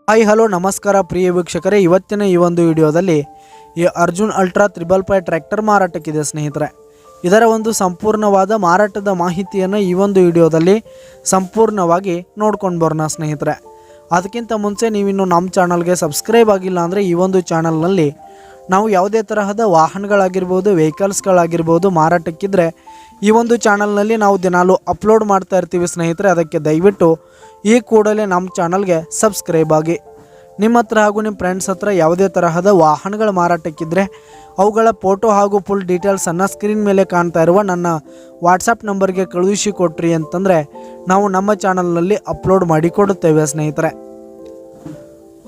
Hi hello ನಮಸ್ಕಾರ ಪ್ರಿಯ ವೀಕ್ಷಕರೇ, ಇವತ್ತಿನ ಈ ಒಂದು ವಿಡಿಯೋದಲ್ಲಿ ಈ ಅರ್ಜುನ್ ಅಲ್ಟ್ರಾ 555 ಟ್ರ್ಯಾಕ್ಟರ್ ಮಾರಾಟಕ್ಕಿದೆ ಸ್ನೇಹಿತರೆ. ಇದರ ಒಂದು ಸಂಪೂರ್ಣವಾದ ಮಾರಾಟದ ಮಾಹಿತಿಯನ್ನು ಈ ಒಂದು ವಿಡಿಯೋದಲ್ಲಿ ಸಂಪೂರ್ಣವಾಗಿ ನೋಡ್ಕೊಂಡು ಬರೋಣ ಸ್ನೇಹಿತರೆ. ಅದಕ್ಕಿಂತ ಮುಂಚೆ ನೀವಿನ್ನು ನಮ್ಮ ಚಾನಲ್ಗೆ ಸಬ್ಸ್ಕ್ರೈಬ್ ಆಗಿಲ್ಲ ಅಂದರೆ ಈ ಒಂದು ಚಾನಲ್ನಲ್ಲಿ ನಾವು ಯಾವುದೇ ತರಹದ ವಾಹನಗಳಾಗಿರ್ಬೋದು, ವೆಹಿಕಲ್ಸ್ಗಳಾಗಿರ್ಬೋದು ಮಾರಾಟಕ್ಕಿದ್ರೆ ಈ ಒಂದು ಚಾನಲ್ನಲ್ಲಿ ನಾವು ದಿನಾಲೂ ಅಪ್ಲೋಡ್ ಮಾಡ್ತಾ ಇರ್ತೀವಿ ಸ್ನೇಹಿತರೆ. ಅದಕ್ಕೆ ದಯವಿಟ್ಟು ಈ ಕೂಡಲೇ ನಮ್ಮ ಚಾನಲ್ಗೆ ಸಬ್ಸ್ಕ್ರೈಬ್ ಆಗಿ. ನಿಮ್ಮ ಹತ್ರ ಹಾಗೂ ನಿಮ್ಮ ಫ್ರೆಂಡ್ಸ್ ಹತ್ರ ಯಾವುದೇ ತರಹದ ವಾಹನಗಳ ಮಾರಾಟಕ್ಕಿದ್ರೆ ಅವುಗಳ ಫೋಟೋ ಹಾಗೂ ಫುಲ್ ಡೀಟೇಲ್ಸನ್ನು ಸ್ಕ್ರೀನ್ ಮೇಲೆ ಕಾಣ್ತಾ ಇರುವ ನನ್ನ ವಾಟ್ಸಪ್ ನಂಬರ್ಗೆ ಕಳುಹಿಸಿ ಕೊಟ್ರಿ ಅಂತಂದರೆ ನಾವು ನಮ್ಮ ಚಾನಲ್ನಲ್ಲಿ ಅಪ್ಲೋಡ್ ಮಾಡಿ ಕೊಡುತ್ತೇವೆ ಸ್ನೇಹಿತರೆ.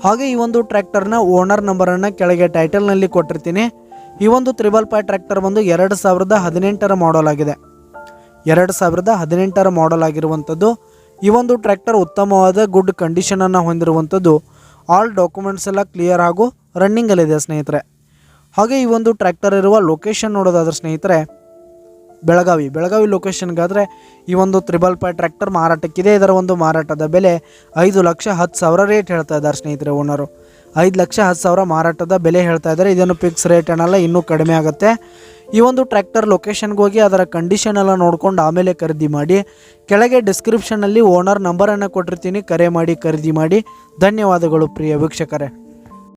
ಹಾಗೆ ಈ ಒಂದು ಟ್ರ್ಯಾಕ್ಟರ್ನ ಓನರ್ ನಂಬರನ್ನು ಕೆಳಗೆ ಟೈಟಲ್ನಲ್ಲಿ ಕೊಟ್ಟಿರ್ತೀನಿ. ಈ ಒಂದು 555 ಟ್ರ್ಯಾಕ್ಟರ್ ಬಂದು 2018 ಮಾಡಲ್ ಆಗಿದೆ. 2018 ಮಾಡಲ್ ಆಗಿರುವಂಥದ್ದು. ಈ ಒಂದು ಟ್ರ್ಯಾಕ್ಟರ್ ಉತ್ತಮವಾದ ಗುಡ್ ಕಂಡೀಷನನ್ನು ಹೊಂದಿರುವಂಥದ್ದು. ಆಲ್ ಡಾಕ್ಯುಮೆಂಟ್ಸ್ ಎಲ್ಲ ಕ್ಲಿಯರ್ ಹಾಗೂ ರನ್ನಿಂಗಲ್ಲಿದೆ ಸ್ನೇಹಿತರೆ. ಹಾಗೆ ಈ ಒಂದು ಟ್ರ್ಯಾಕ್ಟರ್ ಇರುವ ಲೊಕೇಶನ್ ನೋಡೋದಾದ್ರೆ ಸ್ನೇಹಿತರೆ, ಬೆಳಗಾವಿ ಲೊಕೇಶನ್ಗಾದರೆ ಈ ಒಂದು 555 ಟ್ರ್ಯಾಕ್ಟರ್ ಮಾರಾಟಕ್ಕಿದೆ. ಇದರ ಒಂದು ಮಾರಾಟದ ಬೆಲೆ 5,10,000 ರೇಟ್ ಹೇಳ್ತಾ ಇದ್ದಾರೆ ಸ್ನೇಹಿತರೆ. ಓನರು 5,10,000 ಮಾರಾಟದ ಬೆಲೆ ಹೇಳ್ತಾ ಇದ್ದಾರೆ. ಇದನ್ನು ಫಿಕ್ಸ್ ರೇಟ್ ಏನಲ್ಲ, ಇನ್ನೂ ಕಡಿಮೆ ಆಗುತ್ತೆ. ಈ ಒಂದು ಟ್ರ್ಯಾಕ್ಟರ್ ಲೊಕೇಶನ್ಗೆ ಹೋಗಿ ಅದರ ಕಂಡೀಷನ್ ಎಲ್ಲ ನೋಡ್ಕೊಂಡು ಆಮೇಲೆ ಖರೀದಿ ಮಾಡಿ. ಕೆಳಗೆ ಡಿಸ್ಕ್ರಿಪ್ಷನ್ನಲ್ಲಿ ಓನರ್ ನಂಬರನ್ನು ಕೊಟ್ಟಿರ್ತೀನಿ, ಕರೆ ಮಾಡಿ ಖರೀದಿ ಮಾಡಿ. ಧನ್ಯವಾದಗಳು ಪ್ರಿಯ ವೀಕ್ಷಕರೇ.